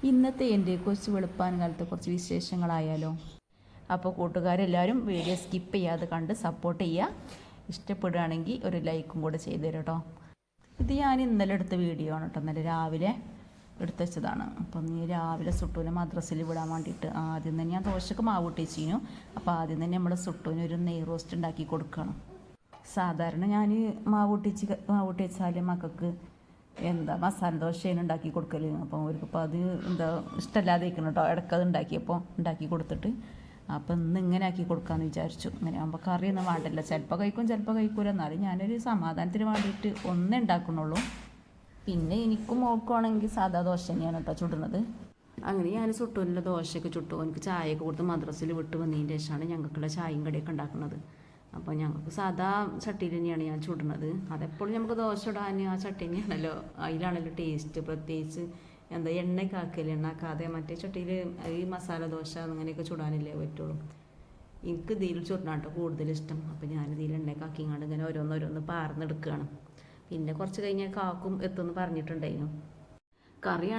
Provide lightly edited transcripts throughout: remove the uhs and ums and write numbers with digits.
ഇന്നത്തെ എൻ്റെ കുറച്ച് വെളുപ്പാൻ കാലത്തെ കുറച്ച് വിശേഷങ്ങളായാലോ. അപ്പോൾ കൂട്ടുകാരെല്ലാവരും വീഡിയോ സ്കിപ്പ് ചെയ്യാതെ കണ്ട് സപ്പോർട്ട് ചെയ്യുക. ഇഷ്ടപ്പെടുകയാണെങ്കിൽ ഒരു ലൈക്കും കൂടെ ചെയ്തു തരും കേട്ടോ. ഇത് ഞാൻ ഇന്നലെ എടുത്ത വീഡിയോ ആണ് കേട്ടോ. ഇന്നലെ രാവിലെ എടുത്ത് വെച്ചതാണ്. അപ്പം നീ രാവിലെ സുട്ടൂനെ മദ്രസയിൽ വിടാൻ വേണ്ടിയിട്ട് ആദ്യം തന്നെ ഞാൻ ദോശക്ക് മാവ് ഇട്ടിച്ചിരുന്നു. അപ്പോൾ ആദ്യം തന്നെ നമ്മൾ സുട്ടൂന് ഒരു നെയ് റോസ്റ്റ് ഉണ്ടാക്കി കൊടുക്കണം. സാധാരണ ഞാൻ മാവ് വെച്ചാൽ മക്കൾക്ക് മസാല ദോശയാണ് ഉണ്ടാക്കി കൊടുക്കൽ. അപ്പോൾ അവർക്കിപ്പോൾ അത് ഇഷ്ടമല്ലാതെ ഇരിക്കണം കേട്ടോ. ഇടയ്ക്കത് ഉണ്ടാക്കി കൊടുത്തിട്ട് അപ്പോൾ ഇന്ന് ഇങ്ങനെ ആക്കി കൊടുക്കാമെന്ന് വിചാരിച്ചു. ഇങ്ങനെ ആകുമ്പോൾ കറിയൊന്നും വേണ്ടല്ലോ. ചിലപ്പോൾ കഴിക്കും ചിലപ്പോൾ കഴിക്കൂല. എന്നാലും ഞാനൊരു സമാധാനത്തിന് വേണ്ടിയിട്ട് ഒന്നേ ഉണ്ടാക്കണുള്ളൂ. പിന്നെ എനിക്കും മോൾക്കുവാണെങ്കിൽ സാധാ ദോശ തന്നെയാണ് കേട്ടോ ചുടുന്നത്. അങ്ങനെ ഞാൻ സുട്ടുവിൻ്റെ ദോശയൊക്കെ ചുട്ടു. എനിക്ക് ചായയൊക്കെ കൊടുത്ത് മദ്രസയിൽ വിട്ട് വന്നതിൻ്റെ ശേഷമാണ് ഞങ്ങൾക്കുള്ള ചായയും കടിയൊക്കെ ഉണ്ടാക്കുന്നത്. അപ്പോൾ ഞങ്ങൾക്ക് സാധാ ചട്ടിയിൽ തന്നെയാണ് ഞാൻ ചുടുന്നത്. അതെപ്പോഴും നമുക്ക് ദോശ ഇടാൻ ആ ചട്ടി തന്നെയാണല്ലോ, അതിലാണല്ലോ ടേസ്റ്റ്. പ്രത്യേകിച്ച് എണ്ണയൊക്കെ ആക്കില്ല, എണ്ണാക്കാതെ മറ്റേ ചട്ടിയിൽ ഈ മസാല ദോശ അങ്ങനെയൊക്കെ ചുടാനല്ലേ പറ്റുള്ളൂ. എനിക്ക് ഇതിൽ ചുടാൻ കേട്ടോ കൂടുതലിഷ്ടം. അപ്പോൾ ഞാനിതിൽ എണ്ണയൊക്കെ ആക്കിങ്ങാണ്ട് ഇങ്ങനെ ഓരോന്നോരോന്ന് പാർന്നെടുക്കുകയാണ്. പിന്നെ കുറച്ച് കഴിഞ്ഞാൽ കാക്കും എത്തുമെന്ന് പറഞ്ഞിട്ടുണ്ടായിരുന്നു. കറി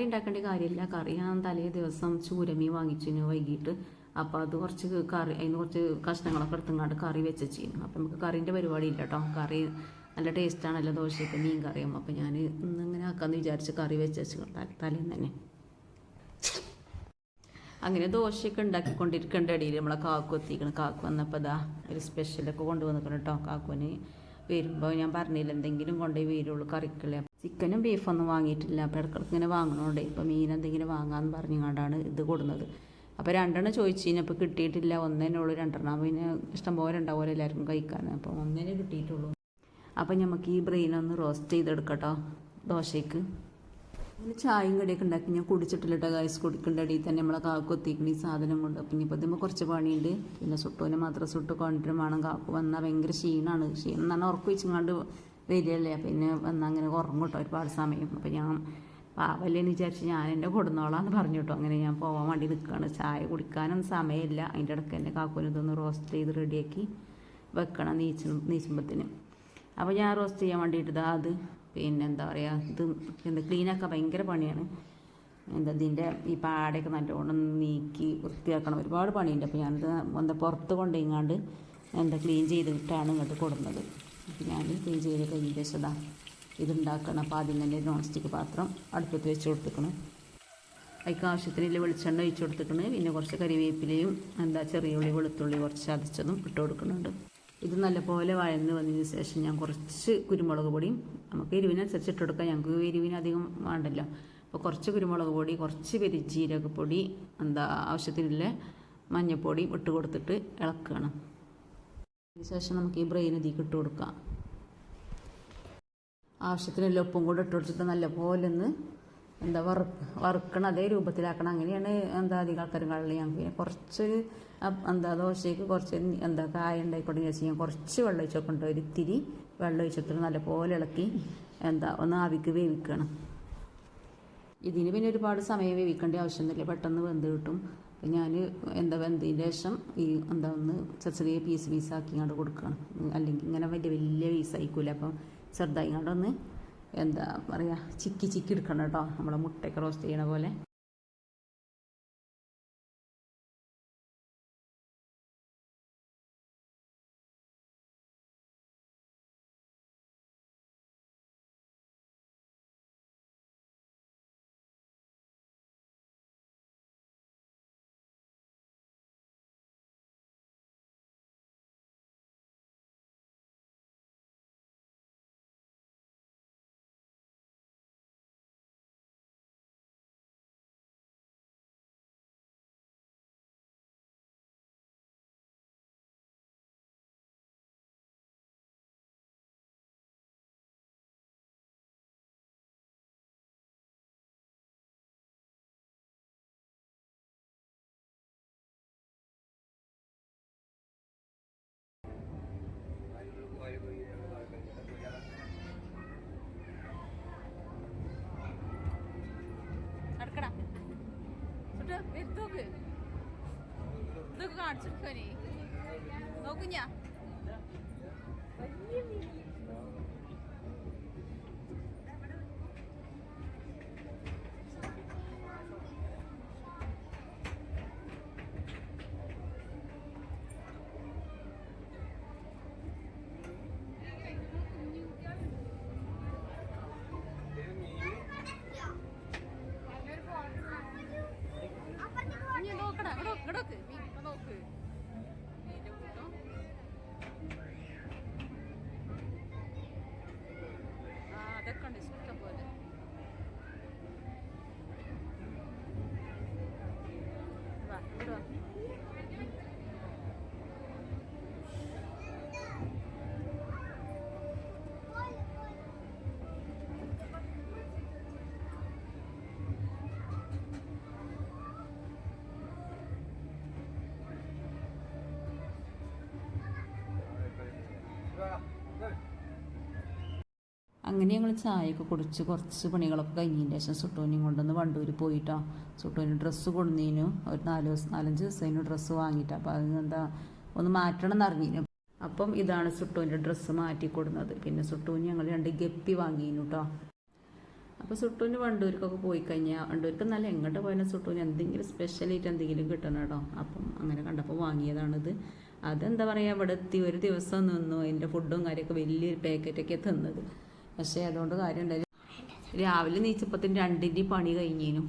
ഉണ്ടാക്കേണ്ട കാര്യമില്ല. കറി ഞാൻ തലേ ദിവസം ചൂരമീൻ വാങ്ങിച്ചു വൈകിട്ട്. അപ്പോൾ അത് അതിന് കുറച്ച് കഷ്ണങ്ങളൊക്കെ എടുത്തങ്ങാണ്ട് കറി വെച്ചിരുന്നു. അപ്പം നമുക്ക് കറീൻ്റെ പരിപാടി ഇല്ല കേട്ടോ. കറി നല്ല ടേസ്റ്റാണല്ലോ ദോശയൊക്കെ, മീൻ കറിയും. അപ്പോൾ ഞാൻ ഇന്നിങ്ങനെ ആക്കാമെന്ന് വിചാരിച്ച് കറി വെച്ചു തലേന്ന് തന്നെ. അങ്ങനെ ദോശയൊക്കെ ഉണ്ടാക്കിക്കൊണ്ടിരിക്കേണ്ട ഇടയിൽ നമ്മളെ കാക്കു എത്തിക്കണം. കാക്കു വന്നപ്പോൾ ഒരു സ്പെഷ്യലൊക്കെ കൊണ്ടുവന്നിക്കണം കേട്ടോ. കാക്കുവിന് വരുമ്പോൾ ഞാൻ പറഞ്ഞില്ല എന്തെങ്കിലും കൊണ്ടുപോയി വരുള്ളൂ കറിക്കുള്ള. ചിക്കനും ബീഫൊന്നും വാങ്ങിയിട്ടില്ല. അപ്പോൾ ഇടയ്ക്കിടയ്ക്ക് ഇങ്ങനെ വാങ്ങണോണ്ടേ ഇപ്പോൾ മീൻ എന്തെങ്കിലും വാങ്ങാമെന്ന് പറഞ്ഞുകൊണ്ടാണ് ഇത് കൊടുക്കുന്നത്. അപ്പോൾ രണ്ടെണ്ണം ചോദിച്ചു കഴിഞ്ഞപ്പോൾ കിട്ടിയിട്ടില്ല. ഒന്നേനെ ഉള്ളൂ. രണ്ടെണ്ണം പിന്നെ ഇഷ്ടംപോലെ ഉണ്ടാവുമല്ലോ എല്ലാവർക്കും കഴിക്കാൻ. അപ്പോൾ ഒന്നേനെ കിട്ടിയിട്ടുള്ളൂ. അപ്പോൾ നമുക്ക് ഈ ബ്രെയിനൊന്ന് റോസ്റ്റ് ചെയ്തെടുക്കട്ടോ ദോശയ്ക്ക്. പിന്നെ ചായയും കടിയൊക്കെ ഉണ്ടാക്കി ഞാൻ കുടിച്ചിട്ടില്ല കേട്ടോ ഗൈസ്. കുടിക്കേണ്ട അടിയിൽ തന്നെ നമ്മളെ കാക്കു എത്തിക്കണം ഈ സാധനം കൊണ്ട്. അപ്പം ഇനിയിപ്പോൾ ഇതിമ്പോൾ കുറച്ച് പണിയുണ്ട്. പിന്നെ സുട്ടുവിനെ മാത്രം സുട്ട് കൊണ്ടിട്ട് വേണം. കാക്കു വന്നാൽ ഭയങ്കര ക്ഷീണമാണ്. ക്ഷീണം എന്ന് പറഞ്ഞാൽ ഉറക്കം വെച്ചിങ്ങാണ്ട് വരികയല്ലേ. പിന്നെ വന്നാൽ അങ്ങനെ ഉറങ്ങും കേട്ടോ ഒരുപാട് സമയം. അപ്പോൾ ഞാൻ പാവല്ലേന്ന് വിചാരിച്ച് ഞാൻ എൻ്റെ കൊടുന്നോളാന്ന് പറഞ്ഞു കേട്ടോ. അങ്ങനെ ഞാൻ പോകാൻ വേണ്ടി നിൽക്കുകയാണ്. ചായ കുടിക്കാനൊന്നും സമയമില്ല. അതിൻ്റെ ഇടയ്ക്ക് എൻ്റെ കാക്കുവിന് ഇതൊന്ന് റോസ്റ്റ് ചെയ്ത് റെഡിയാക്കി വെക്കണം നീച്ചുമ്പത്തിന്. അപ്പോൾ ഞാൻ റോസ്റ്റ് ചെയ്യാൻ വേണ്ടിയിട്ട് അത് പിന്നെ ഇത് ക്ലീനാക്കാൻ ഭയങ്കര പണിയാണ്. ഇതിൻ്റെ ഈ പാടയൊക്കെ നല്ലോണം നീക്കി വൃത്തിയാക്കണം. ഒരുപാട് പണിയുണ്ട്. അപ്പോൾ ഞാനിത് പുറത്ത് കൊണ്ടുപോയിങ്ങാണ്ട് ക്ലീൻ ചെയ്തിട്ടാണ് ഇങ്ങോട്ട് കൊടുക്കുന്നത്. അപ്പോൾ ഞാൻ ക്ലീൻ ചെയ്ത് കഴിഞ്ഞ ശേഷം ഇതുണ്ടാക്കണം. അപ്പോൾ ആദ്യം തന്നെ നോൺ സ്റ്റിക്ക് പാത്രം അടുപ്പത്ത് വെച്ച് കൊടുത്തിക്കണം. അതിക്ക് ആവശ്യത്തിനുള്ള വെളിച്ചെണ്ണ ഒഴിച്ച് കൊടുത്തിക്കണം. പിന്നെ കുറച്ച് കരിവേപ്പിലയും ചെറിയ ഉള്ളി വെളുത്തുള്ളി കുറച്ച് ചതച്ചതും ഇട്ട് കൊടുക്കുന്നുണ്ട്. ഇത് നല്ലപോലെ വഴന്ന് വന്നതിന് ശേഷം ഞാൻ കുറച്ച് കുരുമുളക് പൊടിയും, നമുക്ക് എരിവിനനുസരിച്ച് ഇട്ട് കൊടുക്കാം. ഞങ്ങൾക്ക് എരിവിന് അധികം വേണ്ടല്ലോ. അപ്പോൾ കുറച്ച് കുരുമുളക് പൊടി, കുറച്ച് പെരുംജീരകപ്പൊടി, ആവശ്യത്തിനുള്ള മഞ്ഞൾപ്പൊടിയും ഇട്ട് കൊടുത്തിട്ട് ഇളക്കണം. അതിന് ശേഷം നമുക്ക് ഈ ബ്രെയിൻ ഇതിലേക്ക് ഇട്ട് കൊടുക്കാം. ആവശ്യത്തിനുള്ള ഉപ്പും കൂടെ ഇട്ട് കൊടുത്തിട്ട് നല്ലപോലെ ഒന്ന് വറുക്കണം. അതേ രൂപത്തിലാക്കണം. അങ്ങനെയാണ് അധികം ആൾക്കാരും കളി. ഞങ്ങൾക്ക് പിന്നെ കുറച്ചൊരു ദോശയ്ക്ക് കുറച്ച് കായ ഉണ്ടായിക്കോട്ടെ വെച്ച് ഞാൻ കുറച്ച് വെള്ളം ഒഴിച്ചൊക്കെ ഉണ്ട്. ഒരു ഇത്തിരി വെള്ളം ഒഴിച്ചിട്ട് നല്ലപോലെ ഇളക്കി ഒന്ന് ആവിക്ക് വേവിക്കണം. ഇതിന് പിന്നെ ഒരുപാട് സമയം വേവിക്കേണ്ട ആവശ്യമൊന്നുമില്ല. പെട്ടെന്ന് വെന്ത് കിട്ടും. അപ്പം ഞാൻ വെന്തതിന് ശേഷം ഈ ഒന്ന് ചെറിയ പീസാക്കി ഇങ്ങോട്ട് കൊടുക്കണം. അല്ലെങ്കിൽ ഇങ്ങനെ വലിയ പീസായിക്കൂല. അപ്പം ചെറുതായി ഇങ്ങോട്ടൊന്ന് ചിക്കി എടുക്കണം കേട്ടോ. നമ്മളെ മുട്ടയൊക്കെ റോസ്റ്റ് ചെയ്യണ പോലെ. ഇതൊക്കെ കാണിച്ചെടുക്കാനേ നോക്കുഞ്ഞാ. അങ്ങനെ ഞങ്ങൾ ചായയൊക്കെ കുടിച്ച് കുറച്ച് പണികളൊക്കെ കഴിഞ്ഞതിന് ശേഷം സുട്ടൂനെയും കൊണ്ടുവന്ന് വണ്ടൂർ പോയിട്ടോ. സുട്ടൂന് ഡ്രസ്സ് കൊണ്ടുവന്നതിനു ഒരു 4-5 ദിവസത്തിന് ഡ്രസ്സ് വാങ്ങിയിട്ട്, അപ്പോൾ അതെന്താ ഒന്ന് മാറ്റണം എന്നറിഞ്ഞിരുന്നു. അപ്പം ഇതാണ് സുട്ടൂൻ്റെ ഡ്രസ്സ് മാറ്റി കൊടുക്കുന്നത്. പിന്നെ സുട്ടൂന് ഞങ്ങൾ 2 ഗപ്പി വാങ്ങിയിരുന്നു കേട്ടോ. അപ്പോൾ സുട്ടൂന് വണ്ടൂർക്കൊക്കെ പോയി കഴിഞ്ഞാൽ വണ്ടൂർക്ക് നല്ല എങ്ങോട്ട് പോയാലും സുട്ടൂന് എന്തെങ്കിലും സ്പെഷ്യലായിട്ട് എന്തെങ്കിലും കിട്ടണം കേട്ടോ. അപ്പം അങ്ങനെ കണ്ടപ്പോൾ വാങ്ങിയതാണിത്. അതെന്താ പറയുക, ഇവിടെ എത്തി ഒരു ദിവസം നിന്നു, അതിൻ്റെ ഫുഡും കാര്യമൊക്കെ വലിയൊരു പാക്കറ്റൊക്കെ തന്നത്. പക്ഷേ അതുകൊണ്ട് കാര്യം ഉണ്ടായില്ല. രാവിലെ നീച്ചപ്പത്തിന് 2ൻ്റെ പണി കഴിഞ്ഞേനു.